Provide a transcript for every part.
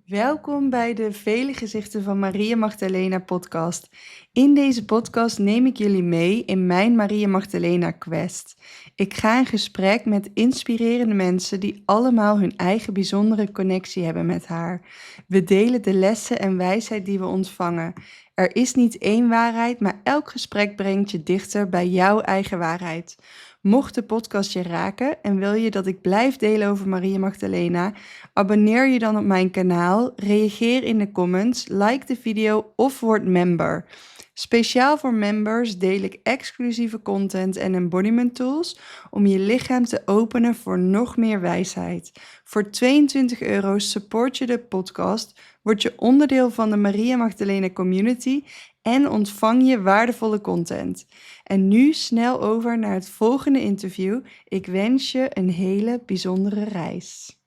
Welkom bij de Vele Gezichten van Maria Magdalena podcast. In deze podcast neem ik jullie mee in mijn Maria Magdalena quest. Ik ga in gesprek met inspirerende mensen die allemaal hun eigen bijzondere connectie hebben met haar. We delen de lessen en wijsheid die we ontvangen. Er is niet één waarheid, maar elk gesprek brengt je dichter bij jouw eigen waarheid. Mocht de podcast je raken en wil je dat ik blijf delen over Maria Magdalena, abonneer je dan op mijn kanaal, reageer in de comments, like de video of word member. Speciaal voor members deel ik exclusieve content en embodiment tools om je lichaam te openen voor nog meer wijsheid. Voor €22 support je de podcast, word je onderdeel van de Maria Magdalena community en ontvang je waardevolle content. En nu snel over naar het volgende interview. Ik wens je een hele bijzondere reis.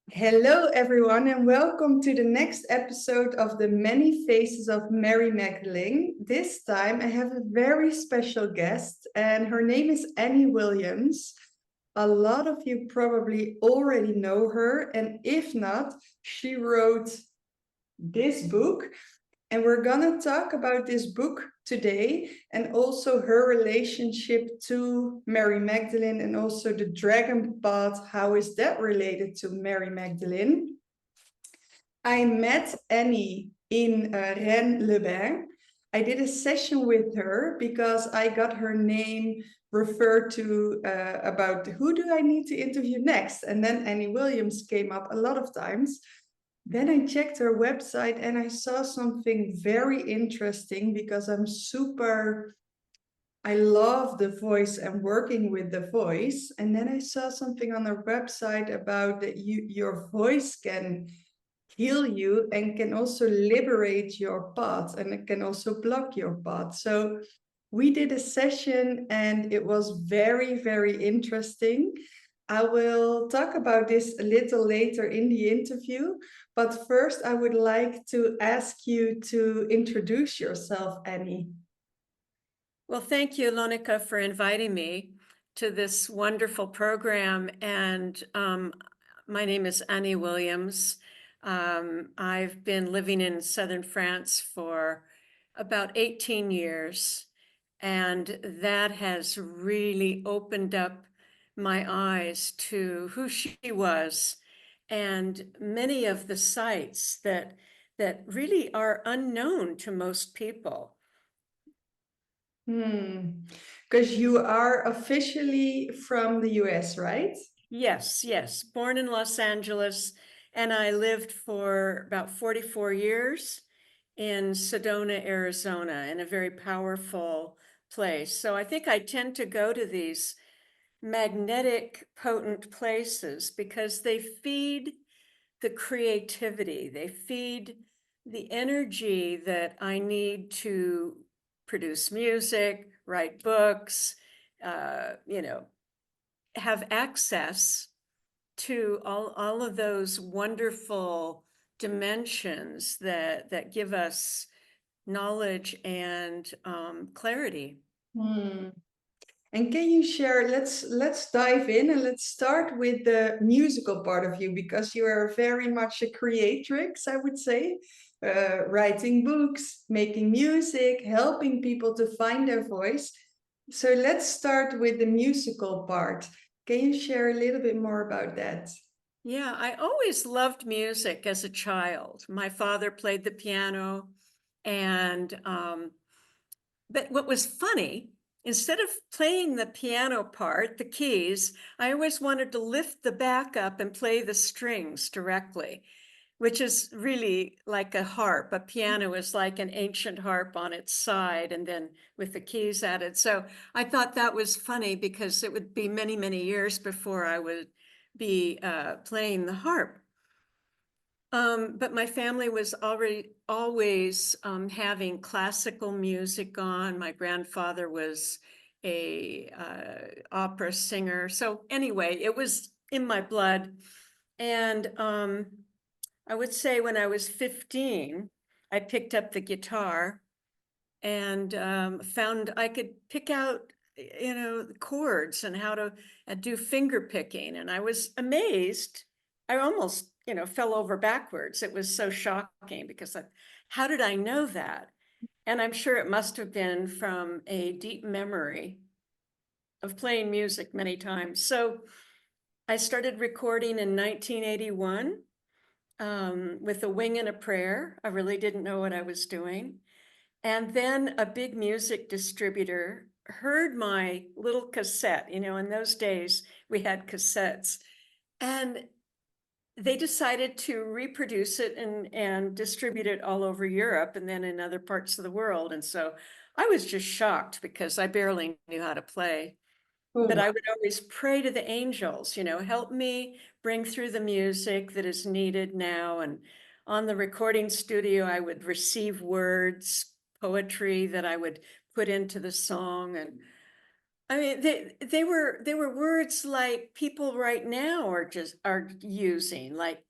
Hello, everyone, and welcome to the next episode of the Many Faces of Mary Magdalene. This time I have a very special guest, and her name is Annie Williams. A lot of you probably already know her, and if not, she wrote this book. And we're gonna talk about this book today and also her relationship to Mary Magdalene and also the dragon path. How is that related to Mary Magdalene? I met Annie in Rennes-le-Bain. I did a session with her because I got her name referred to about who do I need to interview next. And then Annie Williams came up a lot of times. Then I checked her website and I saw something very interesting because I love the voice and working with the voice. And then I saw something on her website about that your voice can heal you and can also liberate your path, and it can also block your path. So we did a session and it was very, very interesting. I will talk about this a little later in the interview, but first I would like to ask you to introduce yourself, Annie. Well, thank you, Lonica, for inviting me to this wonderful program. And my name is Annie Williams. I've been living in southern France for about 18 years, and that has really opened up my eyes to who she was and many of the sites that really are unknown to most people. Because you are officially from the US, right? Yes. Born in Los Angeles, and I lived for about 44 years in Sedona, Arizona, in a very powerful place. So I think I tend to go to these magnetic, potent places because they feed the creativity, they feed the energy that I need to produce music, write books, have access to all of those wonderful dimensions that give us knowledge and clarity. And can you share, let's dive in and let's start with the musical part of you, because you are very much a creatrix, I would say, writing books, making music, helping people to find their voice. So let's start with the musical part. Can you share a little bit more about that? Yeah, I always loved music as a child. My father played the piano, and but what was funny, instead of playing the piano part, the keys, I always wanted to lift the back up and play the strings directly, which is really like a harp. A piano is like an ancient harp on its side and then with the keys added. So I thought that was funny because it would be many, many years before I would be playing the harp. But my family was always having classical music on. My grandfather was a opera singer. So anyway, it was in my blood. And I would say when I was 15, I picked up the guitar and found I could pick out the chords and how to do finger picking. And I was amazed. I almost, fell over backwards. It was so shocking because how did I know that? And I'm sure it must have been from a deep memory of playing music many times. So I started recording in 1981 with a wing and a prayer. I really didn't know what I was doing. And then a big music distributor heard my little cassette. In those days we had cassettes, and they decided to reproduce it and distribute it all over Europe and then in other parts of the world. And so I was just shocked because I barely knew how to play. But Oh, I would always pray to the angels, help me bring through the music that is needed now. And on the recording studio, I would receive words, poetry that I would put into the song. And I mean, they were words like people right now are using, like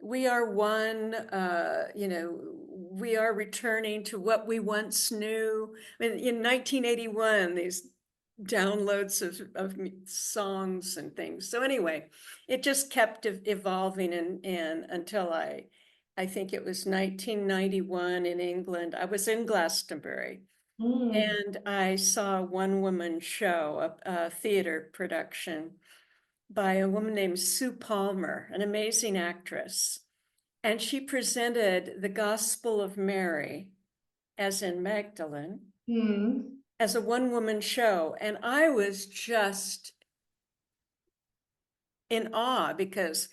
we are one, we are returning to what we once knew. I mean, in 1981, these downloads of songs and things. So anyway, it just kept evolving and until I think it was 1991 in England. I was in Glastonbury mm, and I saw a one-woman show, a theater production by a woman named Sue Palmer, an amazing actress. And she presented the Gospel of Mary, as in Magdalene, mm, as a one-woman show. And I was just in awe because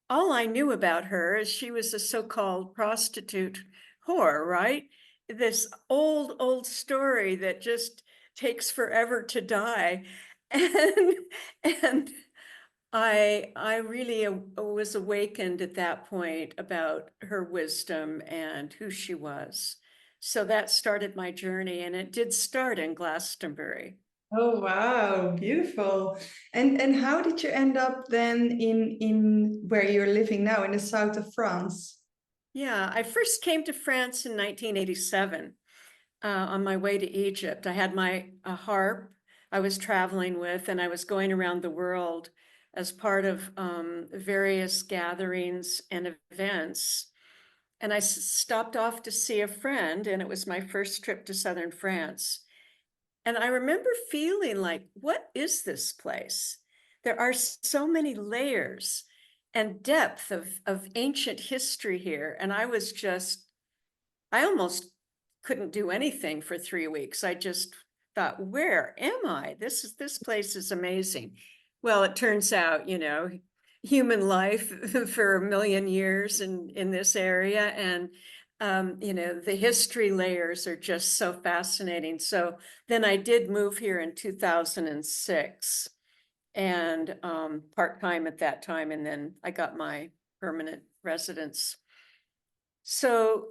all I knew about her is she was a so-called prostitute whore, right? This old story that just takes forever to die. And and I really was awakened at that point about her wisdom and who she was. So that started my journey, and it did start in Glastonbury. oh wow, beautiful. And how did you end up then in where you're living now in the south of France? Yeah, I first came to France in 1987 on my way to Egypt. I had my harp I was traveling with, and I was going around the world as part of various gatherings and events. And I stopped off to see a friend, and it was my first trip to southern France. And I remember feeling like, what is this place? There are so many layers and depth of ancient history here. And I almost couldn't do anything for 3 weeks. I just thought, where am I? This place is amazing. Well, it turns out, human life for a million years in this area. And the history layers are just so fascinating. So then I did move here in 2006 and part-time at that time. And then I got my permanent residence. So,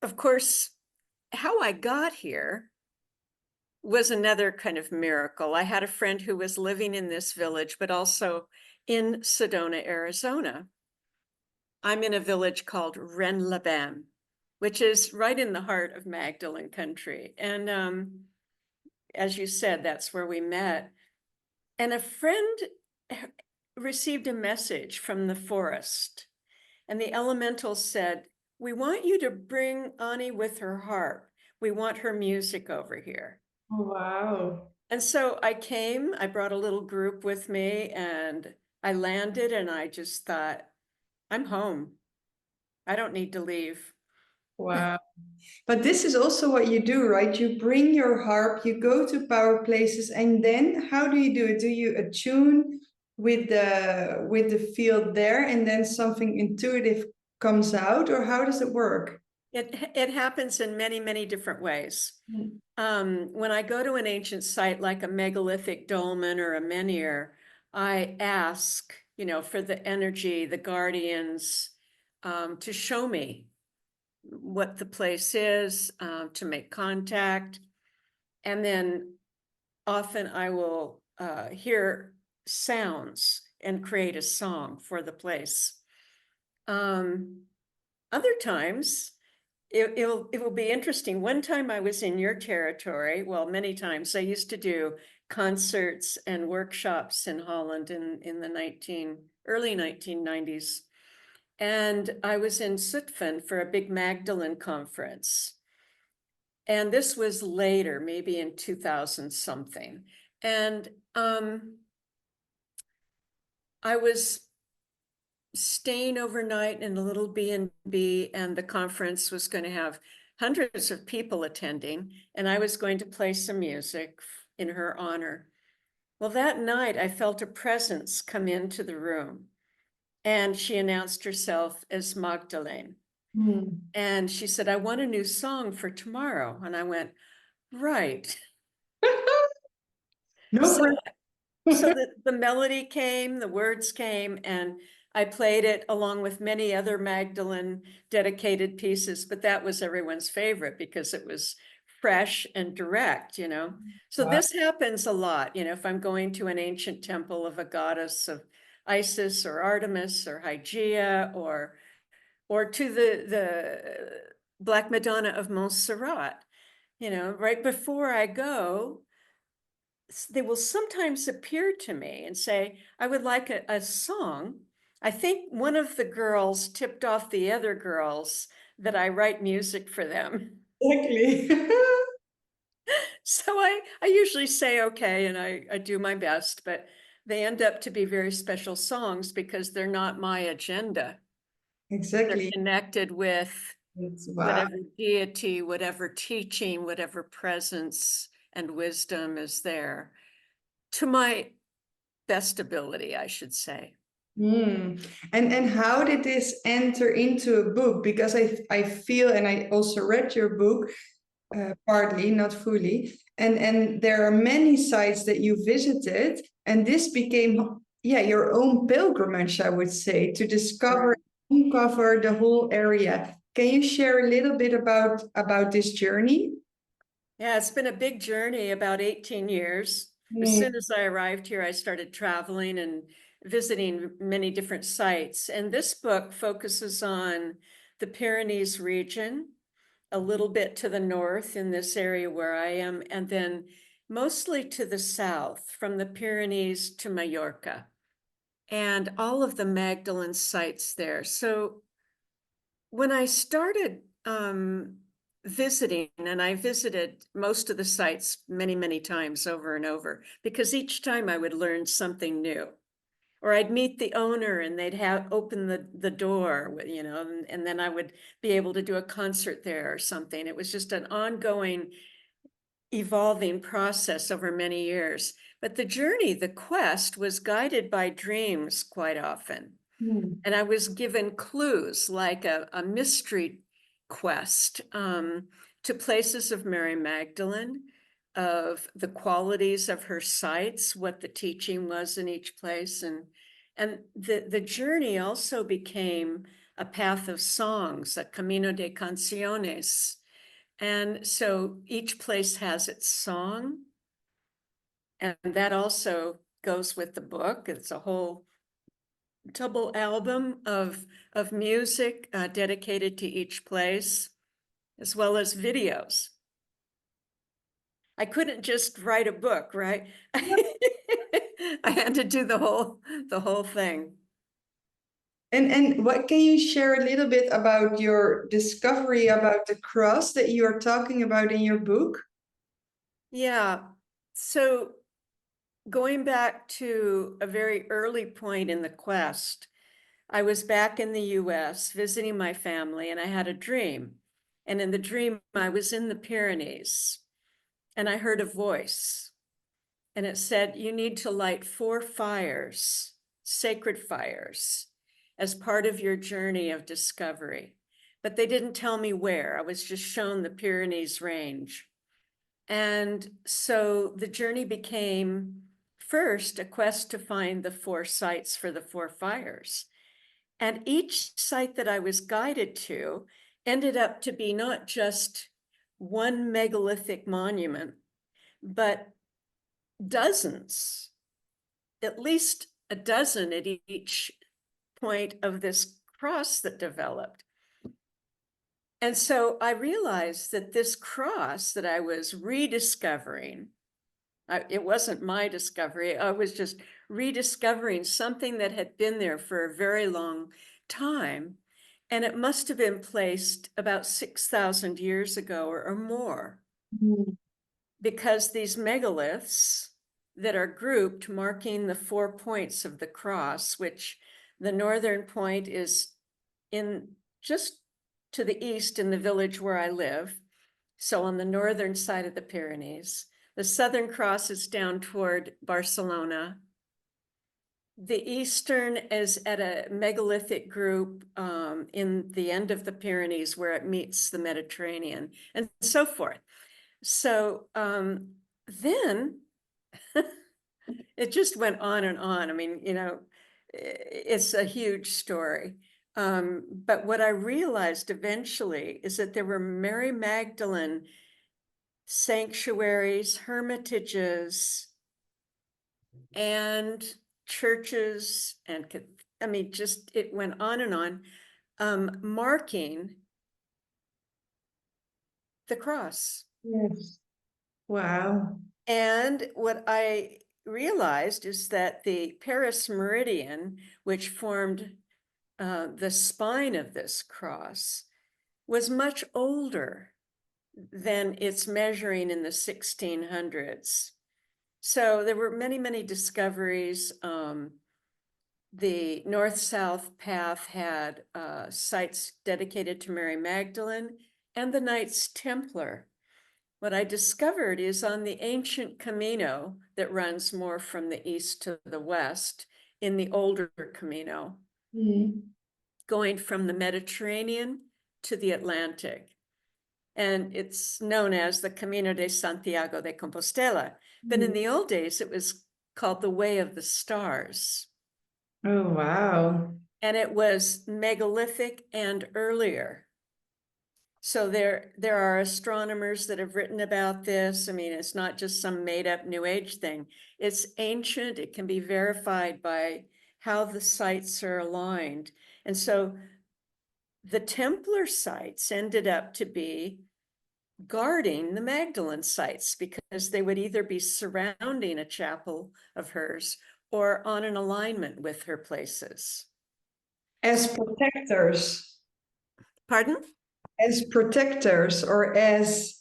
of course, how I got here was another kind of miracle. I had a friend who was living in this village, but also in Sedona, Arizona. I'm in a village called Rennes-les-Bains, which is right in the heart of Magdalene country. And as you said, that's where we met. And a friend received a message from the forest, and the elemental said, "We want you to bring Ani with her harp. We want her music over here." Oh, wow. And so I came, I brought a little group with me, and I landed, and I just thought, I'm home. I don't need to leave. Wow. But this is also what you do, right? You bring your harp, you go to power places, and then how do you do it? Do you attune with the field there, and then something intuitive comes out, or how does it work? It happens in many, many different ways. Mm. When I go to an ancient site like a megalithic dolmen or a menhir, I ask, for the energy, the guardians, to show me what the place is, to make contact. And then often I will hear sounds and create a song for the place. Other times, it will be interesting. One time I was in your territory, well, many times I used to do concerts and workshops in Holland in the early 1990s. And I was in Zutphen for a big Magdalene conference. And this was later, maybe in 2000 something. And I was staying overnight in a little B&B, and the conference was going to have hundreds of people attending, and I was going to play some music in her honor. Well, that night I felt a presence come into the room, and she announced herself as Magdalene. And she said, "I want a new song for tomorrow." And I went, "Right." No So, pressure. so the melody came, the words came, and I played it along with many other Magdalene dedicated pieces, but that was everyone's favorite because it was fresh and direct, you know. So Wow. this happens a lot, you know, if I'm going to an ancient temple of a goddess of Isis or Artemis or Hygeia, or to the Black Madonna of Montserrat, you know, right before I go, they will sometimes appear to me and say, "I would like a song." I think one of the girls tipped off the other girls that I write music for them. Exactly. So I usually say, okay, and I do my best, but they end up to be very special songs because they're not my agenda. They're Exactly. connected with Wow. whatever deity, whatever teaching, whatever presence and wisdom is there, to my best ability, I should say. And how did this enter into a book? Because I feel, and I also read your book, partly, not fully, and there are many sites that you visited, and this became, yeah, your own pilgrimage, I would say, to discover, Right. uncover the whole area. Can you share a little bit about this journey? Yeah, it's been a big journey, about 18 years. As Mm. soon as I arrived here, I started traveling and visiting many different sites. And this book focuses on the Pyrenees region, a little bit to the north in this area where I am, and then mostly to the south, from the Pyrenees to Mallorca, and all of the Magdalene sites there. So when I started visiting, and I visited most of the sites many, many times over and over, because each time I would learn something new. Or I'd meet the owner and they'd have open the door, you know, and then I would be able to do a concert there or something. It was just an ongoing, evolving process over many years. But the journey, the quest, was guided by dreams quite often. Mm. And I was given clues like a mystery quest to places of Mary Magdalene, of the qualities of her sites, what the teaching was in each place. And the journey also became a path of songs, a camino de canciones. And so each place has its song. And that also goes with the book. It's a whole double album of music dedicated to each place, as well as videos. I couldn't just write a book, right? I had to do the whole thing. And what can you share a little bit about your discovery about the cross that you are talking about in your book? Yeah. So going back to a very early point in the quest, I was back in the US visiting my family, and I had a dream. And in the dream, I was in the Pyrenees, and I heard a voice, and it said, "You need to light 4 fires, sacred fires, as part of your journey of discovery." But they didn't tell me where. I was just shown the Pyrenees range. And so the journey became first a quest to find the 4 sites for the 4 fires. And each site that I was guided to ended up to be not just one megalithic monument, but dozens, at least a dozen at each point of this cross that developed. And so I realized that this cross that I was rediscovering It wasn't my discovery. I was just rediscovering something that had been there for a very long time. And it must have been placed about 6,000 years ago or more, because these megaliths that are grouped marking the 4 points of the cross, which the northern point is in just to the east in the village where I live. So on the northern side of the Pyrenees. The Southern Cross is down toward Barcelona. The Eastern is at a megalithic group in the end of the Pyrenees where it meets the Mediterranean, and so forth. So then it just went on and on. I mean, it's a huge story. But what I realized eventually is that there were Mary Magdalene sanctuaries, hermitages, and churches, and I mean, just it went on and on, marking the cross. Yes. Wow. And what I realized is that the Paris meridian, which formed the spine of this cross, was much older than its measuring in the 1600s. So there were many, many discoveries. The north-south path had sites dedicated to Mary Magdalene and the Knights Templar. What I discovered is on the ancient Camino that runs more from the east to the west, in the older Camino, going from the Mediterranean to the Atlantic. And it's known as the Camino de Santiago de Compostela. But in the old days, it was called the Way of the Stars. Oh, wow. And it was megalithic and earlier. So there are astronomers that have written about this. I mean, it's not just some made up New Age thing. It's ancient. It can be verified by how the sites are aligned. And so the Templar sites ended up to be guarding the Magdalene sites, because they would either be surrounding a chapel of hers or on an alignment with her places. As protectors. Pardon? As protectors or as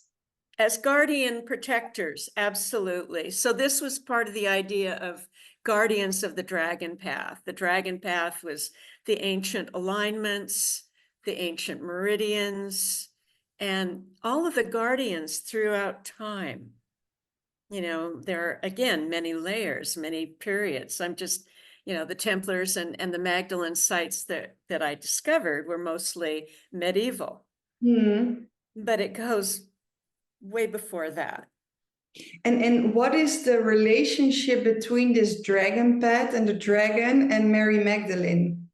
guardian protectors, absolutely. So this was part of the idea of guardians of the dragon path. The dragon path was the ancient alignments, the ancient meridians, and all of the guardians throughout time. There are, again, many layers, many periods. I'm just, the Templars and the Magdalene sites that I discovered were mostly medieval. But it goes way before that. And what is the relationship between this dragon path and the dragon and Mary Magdalene?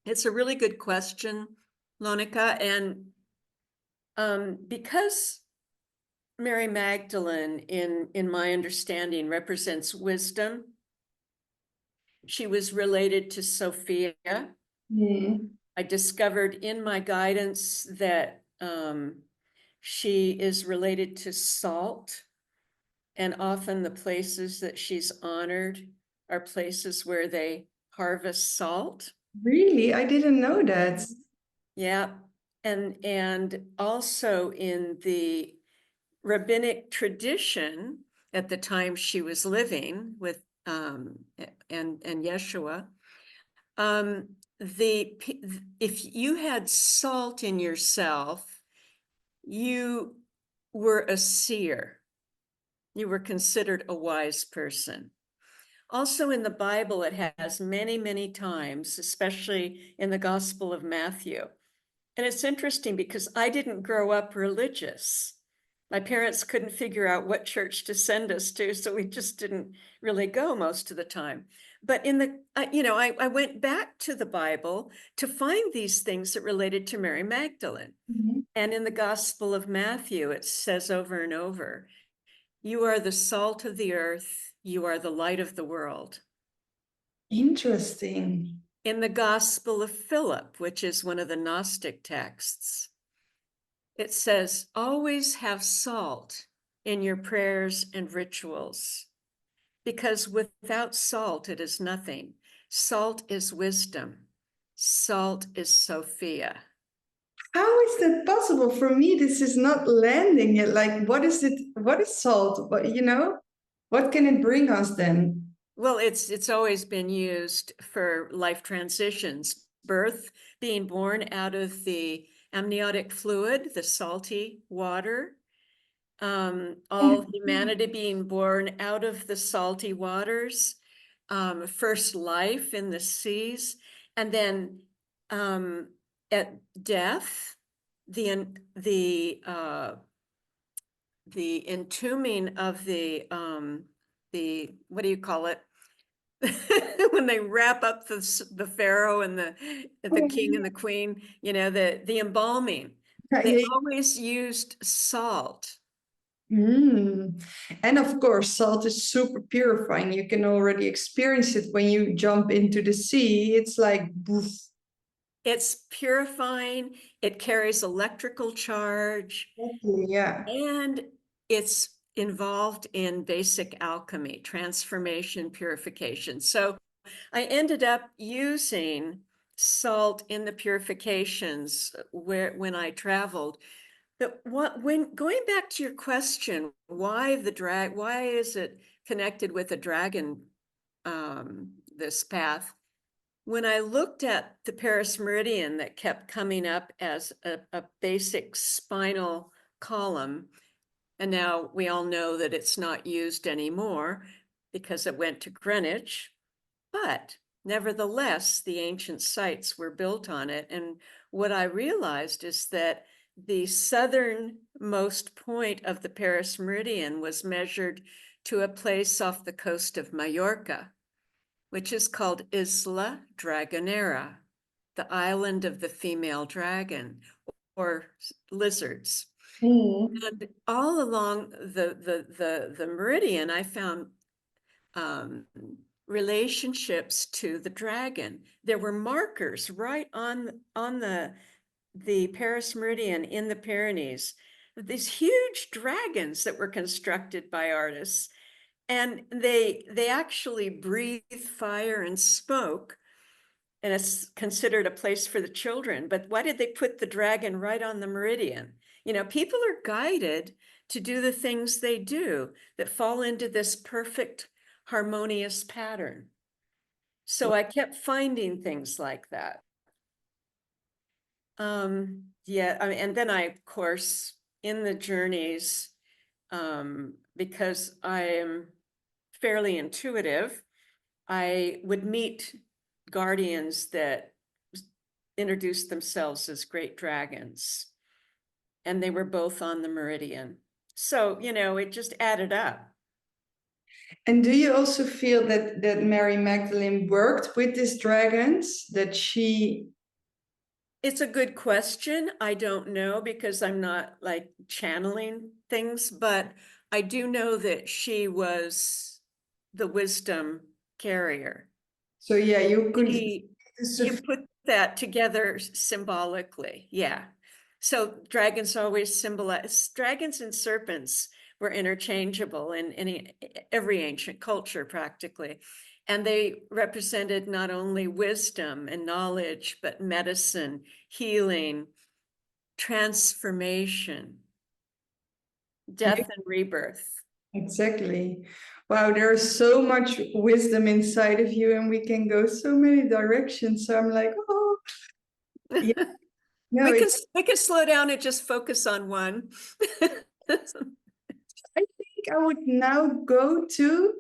It's a really good question, Lonica. And because Mary Magdalene, in my understanding, represents wisdom, she was related to Sophia. I discovered in my guidance that she is related to salt, and often the places that she's honored are places where they harvest salt. Really? I didn't know that. Yeah. And also in the rabbinic tradition at the time she was living with and Yeshua, if you had salt in yourself, you were a seer. You were considered a wise person. Also in the Bible, it has many, many times, especially in the Gospel of Matthew. And it's interesting because I didn't grow up religious. My parents couldn't figure out what church to send us to, so we just didn't really go most of the time. But I went back to the Bible to find these things that related to Mary Magdalene. And in the Gospel of Matthew, it says over and over, "You are the salt of the earth, you are the light of the world." Interesting. In the Gospel of Philip, which is one of the Gnostic texts, it says, "Always have salt in your prayers and rituals, because without salt, it is nothing. Salt is wisdom. Salt is Sophia. How is that possible? For me, this is not landing yet. Like, what is it? What is salt? What, what can it bring us then? Well, it's always been used for life transitions, birth, being born out of the amniotic fluid, the salty water, all humanity being born out of the salty waters, first life in the seas, and then at death, the entombing of the what do you call it? When they wrap up the pharaoh and the king and the queen, the embalming. They always used salt. Mm. And of course, salt is super purifying. You can already experience it when you jump into the sea. It's like, boof. It's purifying, it carries electrical charge, Yeah. and it's involved in basic alchemy, transformation, purification. So I ended up using salt in the purifications when I traveled. But when going back to your question, why is it connected with a dragon, this path? When I looked at the Paris Meridian that kept coming up as a basic spinal column, and now we all know that it's not used anymore because it went to Greenwich, but nevertheless, the ancient sites were built on it. And what I realized is that the southernmost point of the Paris Meridian was measured to a place off the coast of Majorca, which is called Isla Dragonera, the island of the female dragon, or lizards. Mm. And all along the meridian, I found relationships to the dragon. There were markers right on the Paris Meridian in the Pyrenees, these huge dragons that were constructed by artists. And they actually breathe fire and smoke, and it's considered a place for the children. But why did they put the dragon right on the meridian? People are guided to do the things they do that fall into this perfect, harmonious pattern. So I kept finding things like that. Yeah, and then I, of course, in the journeys, because I am fairly intuitive, I would meet guardians that introduced themselves as great dragons, and they were both on the meridian. So, it just added up. And do you also feel that Mary Magdalene worked with these dragons, that she... It's a good question. I don't know because I'm not like channeling things, but I do know that she was the wisdom carrier. So yeah, you could... You put that together symbolically, yeah. So dragons always symbolize, dragons and serpents were interchangeable in every ancient culture practically. And they represented not only wisdom and knowledge, but medicine, healing, transformation, death and rebirth. Exactly. Wow, there's so much wisdom inside of you, and we can go so many directions. So I'm like, oh, yeah. No, We can slow down and just focus on one. I think I would now go to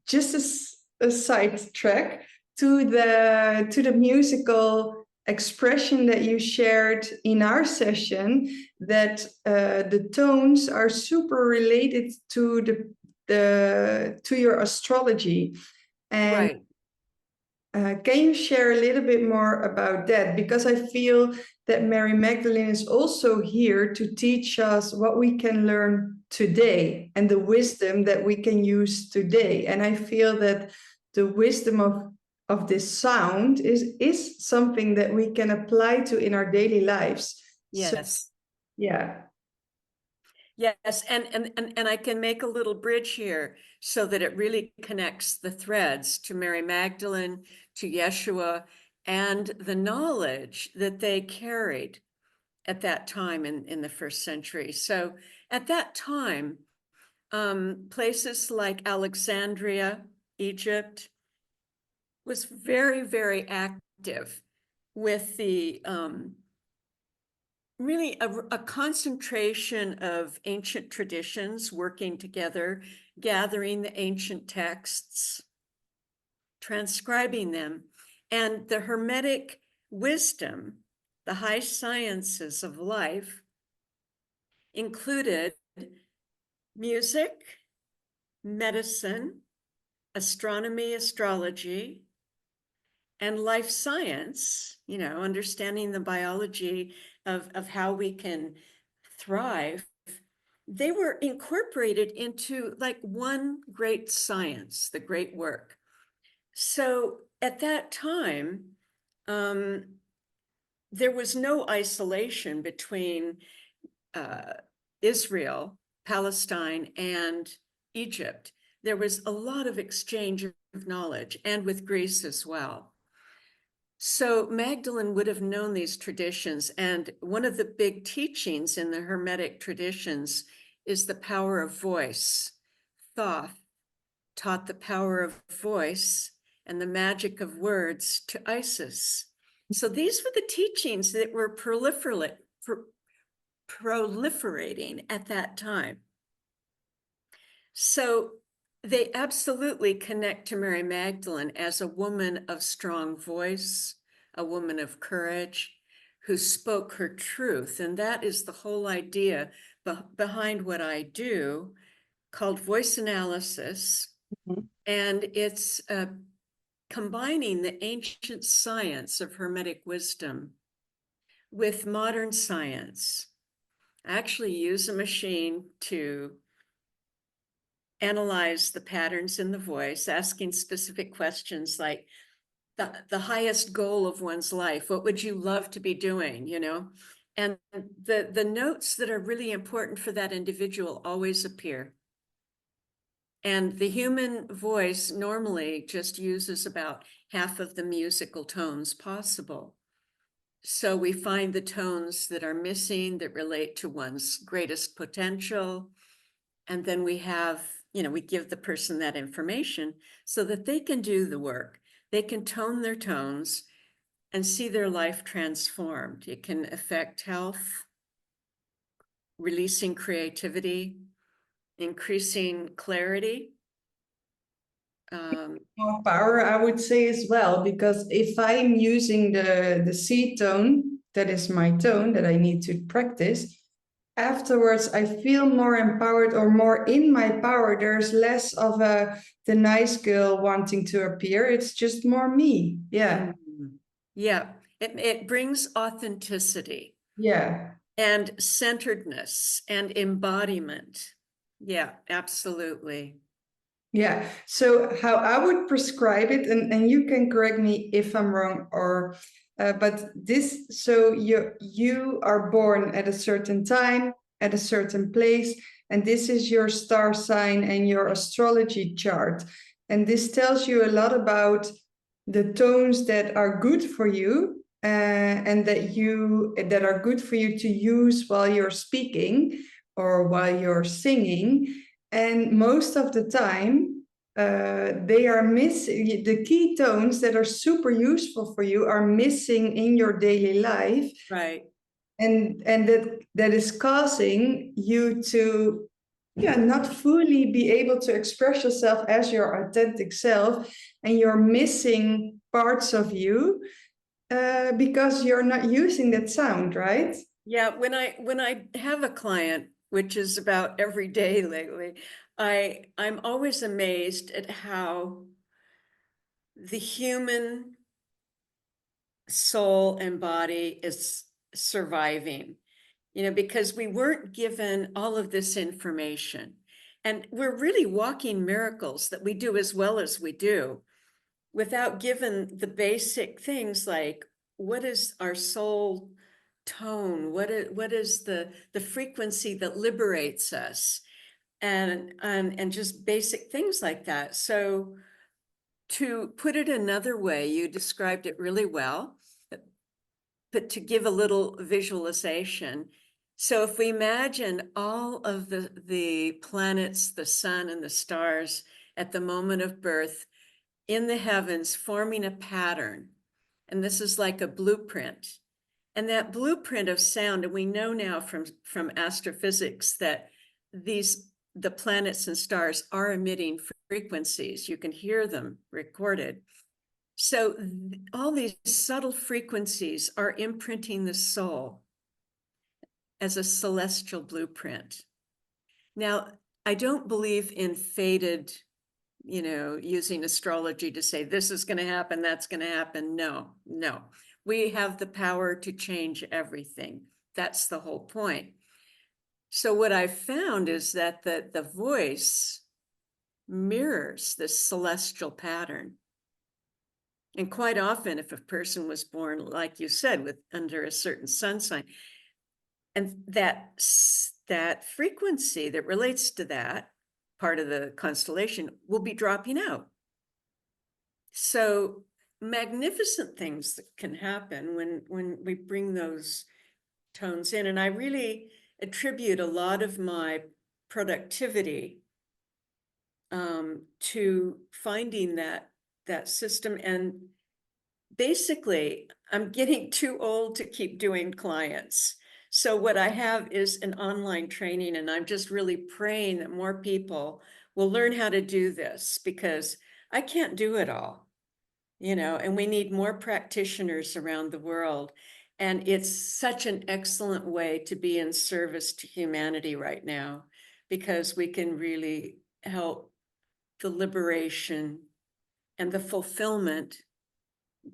just a side track to the musical expression that you shared in our session, that the tones are super related to to your astrology. And Right. can you share a little bit more about that? Because I feel that Mary Magdalene is also here to teach us what we can learn today and the wisdom that we can use today. And I feel that the wisdom of this sound is something that we can apply to in our daily lives. Yes. So, yeah. Yes, and I can make a little bridge here so that it really connects the threads to Mary Magdalene, to Yeshua, and the knowledge that they carried at that time in the first century. So at that time, places like Alexandria, Egypt, was very, very active with the really a concentration of ancient traditions working together, gathering the ancient texts, transcribing them, and the Hermetic wisdom, the high sciences of life, included music, medicine, astronomy, astrology, and life science, understanding the biology of how we can thrive. They were incorporated into like one great science, the great work. So at that time, there was no isolation between Israel, Palestine, and Egypt. There was a lot of exchange of knowledge, and with Greece as well. So Magdalene would have known these traditions, and one of the big teachings in the Hermetic traditions is the power of voice. Thoth taught the power of voice and the magic of words to Isis. So these were the teachings that were proliferating at that time. So they absolutely connect to Mary Magdalene as a woman of strong voice, a woman of courage, who spoke her truth. And that is the whole idea behind what I do, called voice analysis. Mhm. And it's combining the ancient science of Hermetic wisdom with modern science. I actually use a machine to analyze the patterns in the voice, asking specific questions like the highest goal of one's life. What would you love to be doing, And the notes that are really important for that individual always appear. And the human voice normally just uses about half of the musical tones possible. So we find the tones that are missing that relate to one's greatest potential. And then we have, we give the person that information so that they can do the work. They can tone their tones and see their life transformed. It can affect health, releasing creativity, increasing clarity. More power, I would say as well, because if I'm using the C tone, that is my tone that I need to practice, afterwards I feel more empowered or more in my power. There's less of the nice girl wanting to appear. It's just more me. Yeah. Yeah, it brings authenticity. Yeah. And centeredness and embodiment. Yeah, absolutely. Yeah. So how I would prescribe it, and you can correct me if I'm wrong, or but this, so you are born at a certain time, at a certain place, and this is your star sign and your astrology chart. And this tells you a lot about the tones that are good for you, and that are good for you to use while you're speaking or while you're singing. And most of the time, they are missing. The key tones that are super useful for you are missing in your daily life, Right. and that is causing you to, yeah, not fully be able to express yourself as your authentic self, and you're missing parts of you because you're not using that sound, right? Yeah, when I have a client, which is about every day lately, I'm always amazed at how the human soul and body is surviving, because we weren't given all of this information. And we're really walking miracles that we do as well as we do without given the basic things like, what is our soul tone? What is the frequency that liberates us? And just basic things like that. So to put it another way, you described it really well, but to give a little visualization. So if we imagine all of the planets, the sun and the stars at the moment of birth in the heavens forming a pattern, and this is like a blueprint. And that blueprint of sound, and we know now from astrophysics that the planets and stars are emitting frequencies. You can hear them recorded. So all these subtle frequencies are imprinting the soul as a celestial blueprint. Now, I don't believe in fated, using astrology to say this is going to happen, that's going to happen. No. We have the power to change everything. That's the whole point. So what I've found is that the voice mirrors this celestial pattern. And quite often, if a person was born, like you said, under a certain sun sign, and that frequency that relates to that part of the constellation will be dropping out. So magnificent things that can happen when we bring those tones in. And I really attribute a lot of my productivity to finding that system. And basically, I'm getting too old to keep doing clients. So what I have is an online training, and I'm just really praying that more people will learn how to do this, because I can't do it all, and we need more practitioners around the world. And it's such an excellent way to be in service to humanity right now, because we can really help the liberation and the fulfillment,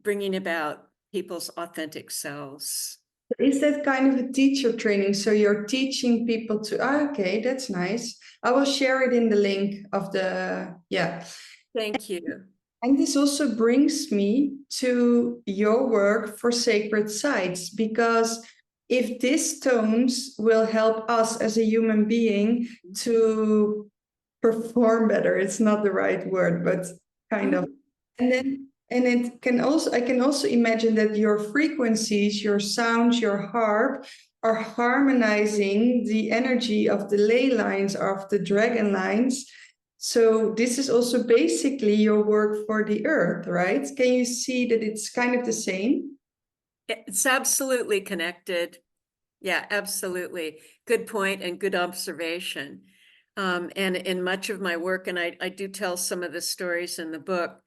bringing about people's authentic selves. Is that kind of a teacher training? So you're teaching people to, okay, that's nice. I will share it in the link of the, yeah. Thank you. And this also brings me to your work for sacred sites, because if these tones will help us as a human being to perform better, it's not the right word, but kind of. And it can also, I can also imagine that your frequencies, your sounds, your harp are harmonizing the energy of the ley lines, of the dragon lines. So this is also basically your work for the earth, right? Can you see that it's kind of the same? It's absolutely connected. Yeah, absolutely. Good point and good observation. And in much of my work, and I do tell some of the stories in the book,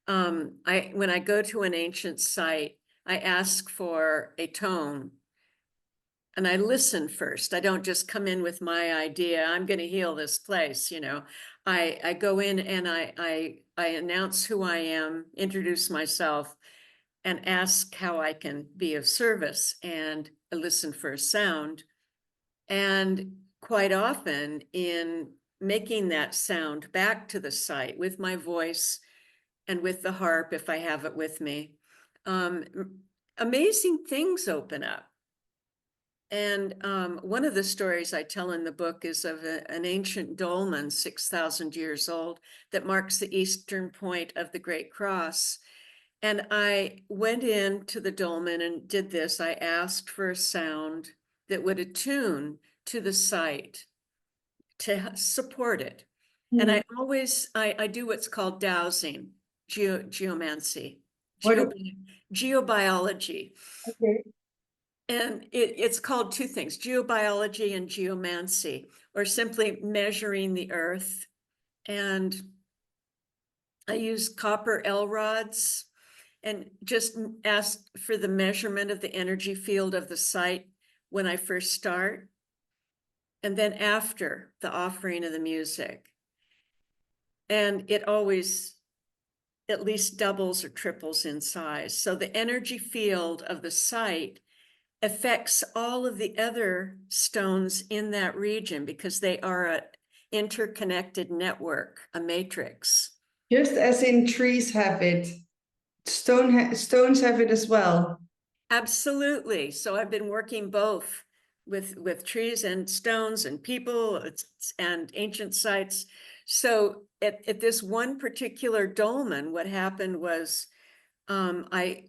when I go to an ancient site, I ask for a tone and I listen first. I don't just come in with my idea, I'm going to heal this place, I go in and I announce who I am, introduce myself, and ask how I can be of service, and I listen for a sound. And quite often, in making that sound back to the site with my voice and with the harp, if I have it with me, amazing things open up. And one of the stories I tell in the book is of an ancient dolmen, 6,000 years old, that marks the eastern point of the Great Cross. And I went into the dolmen and did this. I asked for a sound that would attune to the site to support it. Mm-hmm. And I always, I do what's called dowsing, geomancy, geobiology. Okay. And it's called two things, geobiology and geomancy, or simply measuring the earth. And I use copper L rods and just ask for the measurement of the energy field of the site when I first start, and then after the offering of the music. And it always at least doubles or triples in size. So the energy field of the site affects all of the other stones in that region, because they are an interconnected network, a matrix. Just as in trees have it, stones have it as well. Absolutely. So I've been working both with trees and stones and people and ancient sites. So at this one particular dolmen, what happened was I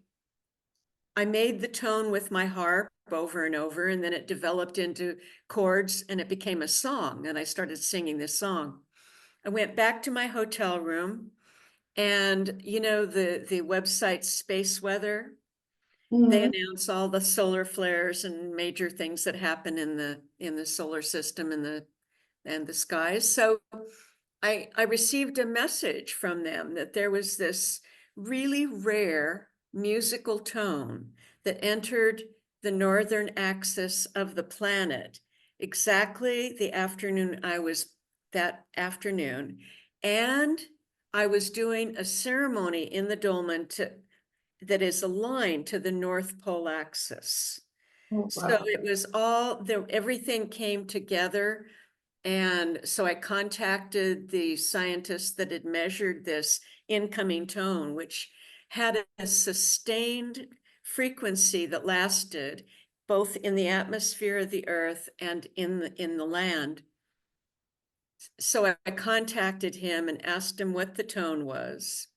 made the tone with my harp over and over, and then it developed into chords and it became a song. And I started singing this song. I went back to my hotel room, and you know, the website Space Weather, they Mhm. announce all the solar flares and major things that happen in the solar system and the skies. So I received a message from them that there was this really rare musical tone that entered the northern axis of the planet exactly the afternoon I was that afternoon. And I was doing a ceremony in the dolmen that is aligned to the North Pole axis. Oh, So wow. it was all there, everything came together. And so I contacted the scientists that had measured this incoming tone, which had a sustained frequency that lasted both in the atmosphere of the earth and in the land. So I contacted him and asked him what the tone was.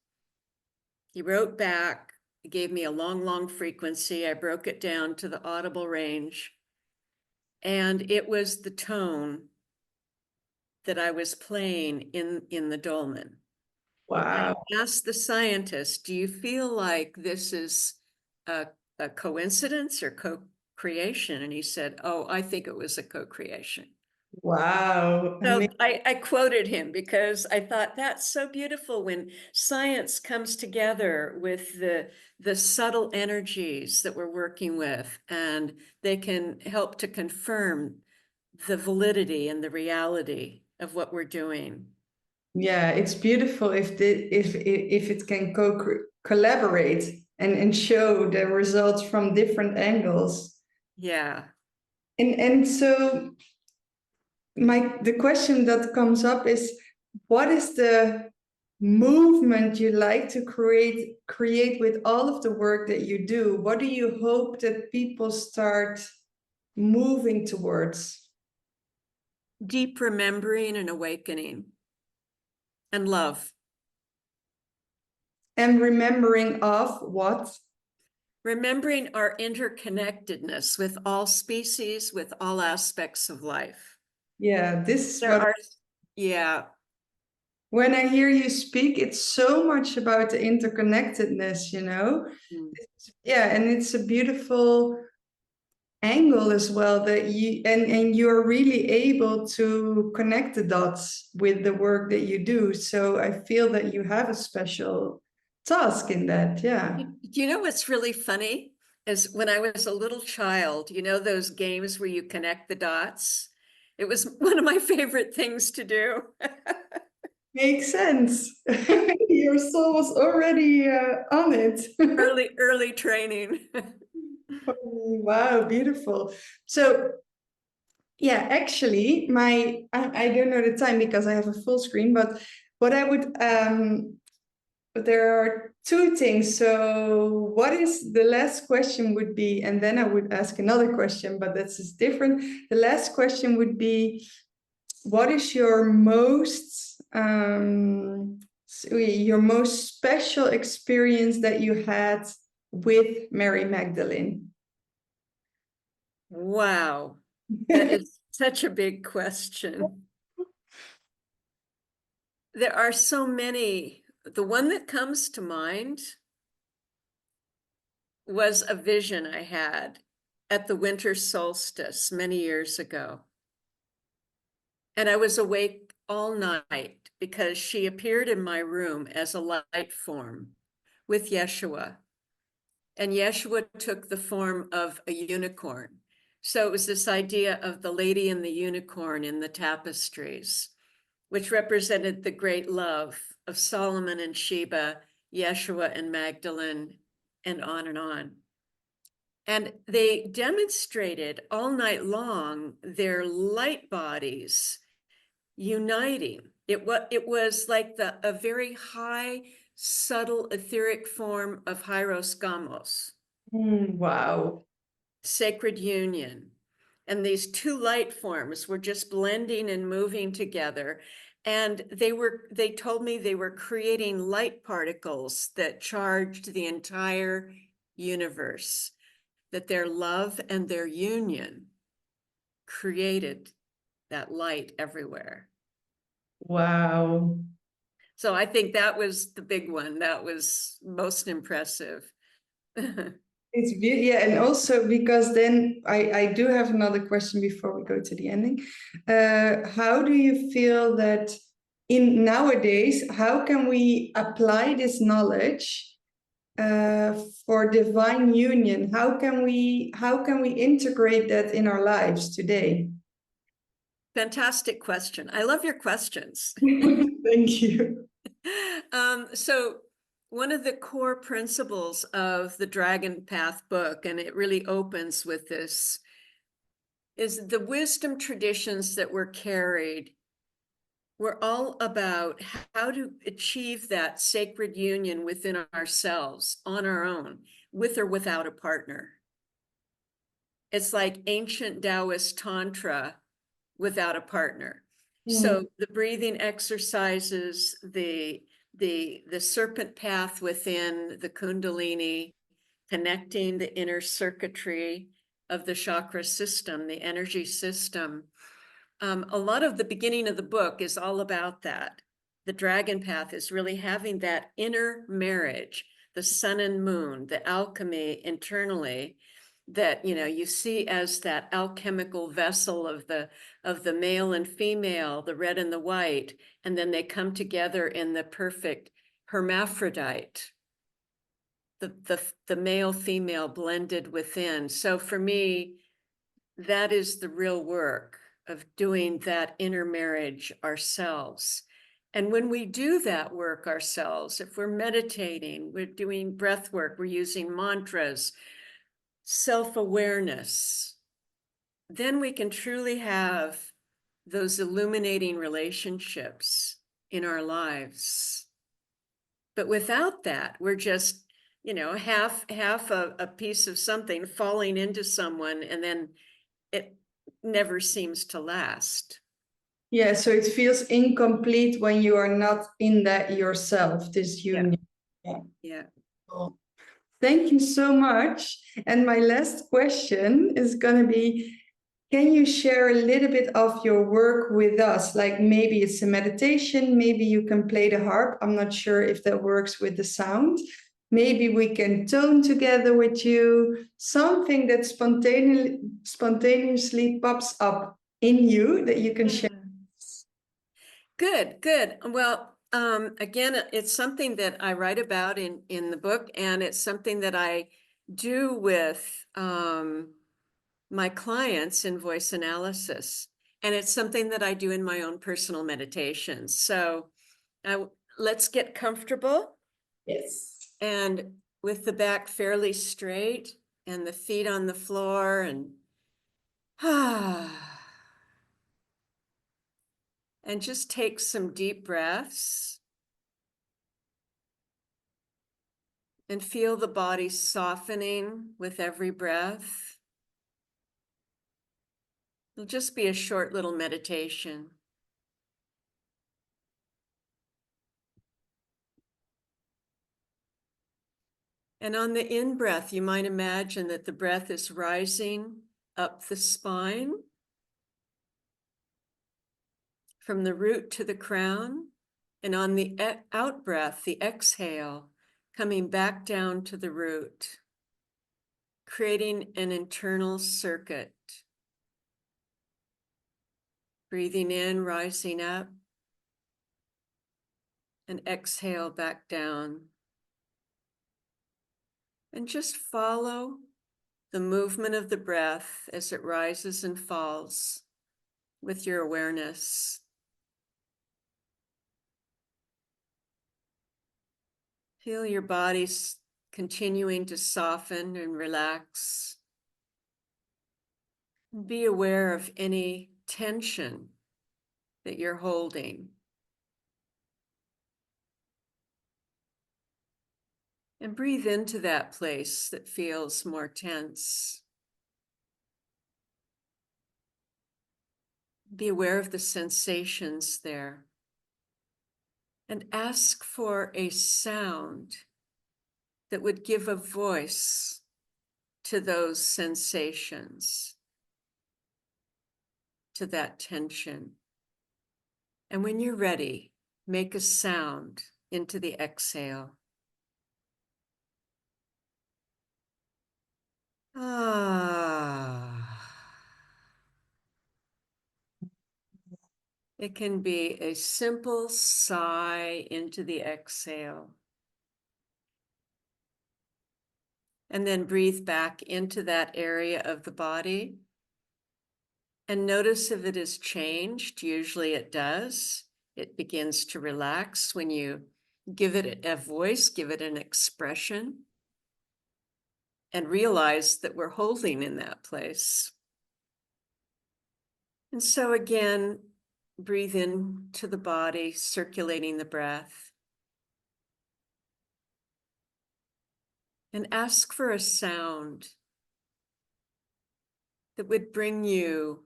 He wrote back, he gave me a long, long frequency. I broke it down to the audible range, and it was the tone that I was playing in the dolmen. And Wow. I asked the scientist, do you feel like this is a coincidence or co-creation? And he said, oh, I think it was a co-creation. Wow. So I quoted him because I thought that's so beautiful when science comes together with the subtle energies that we're working with, and they can help to confirm the validity and the reality of what we're doing. Yeah, it's beautiful if it can collaborate and show the results from different angles. Yeah. And so the question that comes up is, what is the movement you like to create with all of the work that you do? What do you hope that people start moving towards? Deep remembering and awakening and love. And remembering of what? Remembering our interconnectedness with all species, with all aspects of life. Yeah, this is There what, are, yeah, when I hear you speak, it's so much about the interconnectedness, you know? mm, Yeah, and it's a beautiful angle as well that and you're really able to connect the dots with the work that you do. So I feel that you have a special task in that. Yeah. Do you know what's really funny? Is when I was a little child, you know, those games where you connect the dots? It was one of my favorite things to do. Makes sense. Your soul was already on it. Early training. Wow, beautiful. So yeah, actually, I don't know the time because I have a full screen, but what I would but there are two things. So what is the last question would be, and then I would ask another question, but that's just different. The last question would be, what is your most special experience that you had with Mary Magdalene? Wow, that is such a big question. There are so many. The one that comes to mind was a vision I had at the winter solstice many years ago. And I was awake all night because she appeared in my room as a light form with Yeshua. And Yeshua took the form of a unicorn. So it was this idea of the lady and the unicorn in the tapestries, which represented the great love of Solomon and Sheba, Yeshua and Magdalene, and on and on. And they demonstrated all night long their light bodies uniting. It was like a very high, subtle, etheric form of Hieros Gamos. Wow. Sacred union. And these two light forms were just blending and moving together. And they told me they were creating light particles that charged the entire universe, that their love and their union created that light everywhere. Wow. So I think that was the big one. That was most impressive. It's yeah, and also because then I do have another question before we go to the ending. How do you feel that in nowadays, how can we apply this knowledge for divine union? How can we integrate that in our lives today? Fantastic question. I love your questions. Thank you. So one of the core principles of the Dragon Path book, and it really opens with this, is the wisdom traditions that were carried were all about how to achieve that sacred union within ourselves on our own, with or without a partner. It's like ancient Taoist Tantra without a partner. So the breathing exercises, the serpent path within the Kundalini, connecting the inner circuitry of the chakra system, the energy system. A lot of the beginning of the book is all about that. The dragon path is really having that inner marriage, the sun and moon, the alchemy internally, that you see as that alchemical vessel of the male and female, the red and the white, and then they come together in the perfect hermaphrodite, the male female blended within. So for me, that is the real work of doing that inner marriage ourselves. And when we do that work ourselves, if we're meditating, we're doing breath work, we're using mantras, self-awareness, then we can truly have those illuminating relationships in our lives. But without that, we're just, half a piece of something falling into someone, and then it never seems to last. Yeah, so it feels incomplete when you are not in that yourself, this union. Yeah. Cool. Thank you so much. And my last question is going to be, can you share a little bit of your work with us? Like maybe it's a meditation, maybe you can play the harp. I'm not sure if that works with the sound. Maybe we can tone together with you, something that spontaneously pops up in you that you can share. Good. Well, again, it's something that I write about in the book, and it's something that I do with my clients in voice analysis. And it's something that I do in my own personal meditations. So let's get comfortable. Yes. And with the back fairly straight and the feet on the floor, and and just take some deep breaths and feel the body softening with every breath. It'll just be a short little meditation. And on the in-breath, you might imagine that the breath is rising up the spine from the root to the crown. And on the out-breath, the exhale, coming back down to the root, creating an internal circuit. Breathing in, rising up, and exhale back down. And just follow the movement of the breath as it rises and falls with your awareness. Feel your body continuing to soften and relax. Be aware of any tension that you're holding. And breathe into that place that feels more tense. Be aware of the sensations there. And ask for a sound that would give a voice to those sensations, to that tension. And when you're ready, make a sound into the exhale. Ah. It can be a simple sigh into the exhale. And then breathe back into that area of the body. And notice if it has changed. Usually it does. It begins to relax when you give it a voice, give it an expression, and realize that we're holding in that place. And so again, breathe into the body, circulating the breath. And ask for a sound that would bring you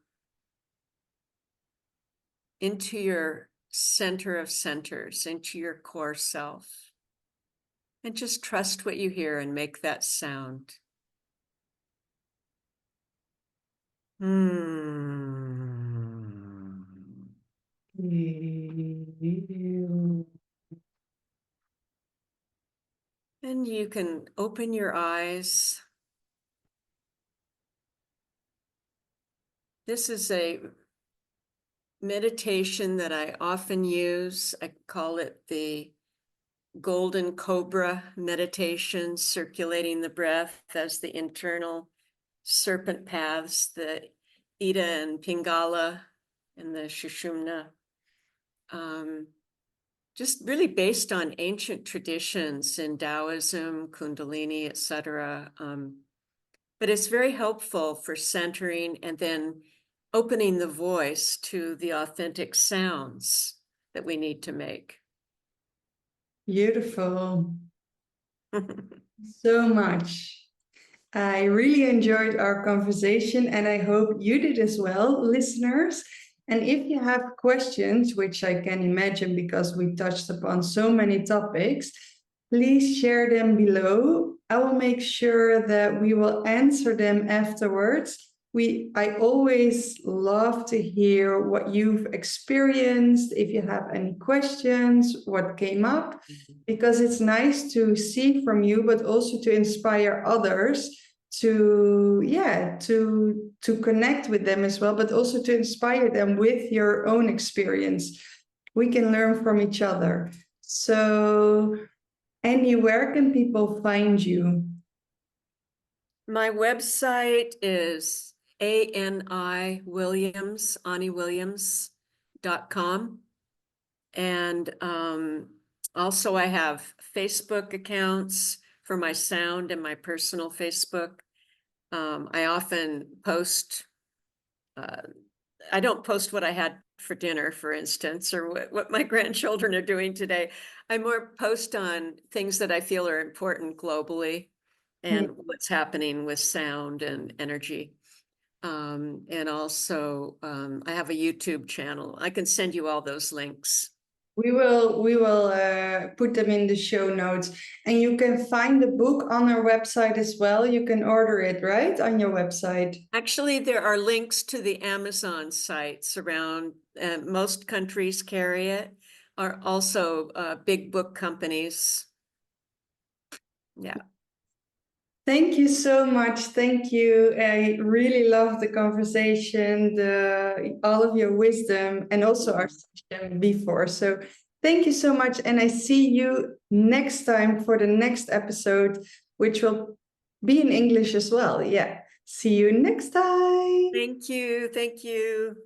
into your center of centers, into your core self. And just trust what you hear and make that sound. And you can open your eyes. This is a meditation that I often use. I call it the Golden Cobra meditation, circulating the breath as the internal serpent paths, the Ida and Pingala and the Sushumna. Just really based on ancient traditions in Taoism, Kundalini, etc. But it's very helpful for centering and then opening the voice to the authentic sounds that we need to make. Beautiful. So much. I really enjoyed our conversation, and I hope you did as well, listeners. And if you have questions, which I can imagine because we touched upon so many topics, please share them below. I will make sure that we will answer them afterwards. I always love to hear what you've experienced, if you have any questions, what came up, because it's nice to see from you, but also to inspire others to connect with them as well, but also to inspire them with your own experience. We can learn from each other. So, Annie, where can people find you? My website is ANIWilliams.com. And also I have Facebook accounts for my sound and my personal Facebook. I often post, I don't post what I had for dinner, for instance, or what my grandchildren are doing today. I more post on things that I feel are important globally and what's happening with sound and energy. And also, I have a YouTube channel. I can send you all those links. We will put them in the show notes, and you can find the book on our website as well. You can order it, right, on your website. Actually, there are links to the Amazon sites around. Most countries carry it. Are also big book companies. Yeah. Thank you so much. Thank you. I really love the conversation, all of your wisdom, and also our session before. So thank you so much. And I see you next time for the next episode, which will be in English as well. Yeah. See you next time. Thank you. Thank you.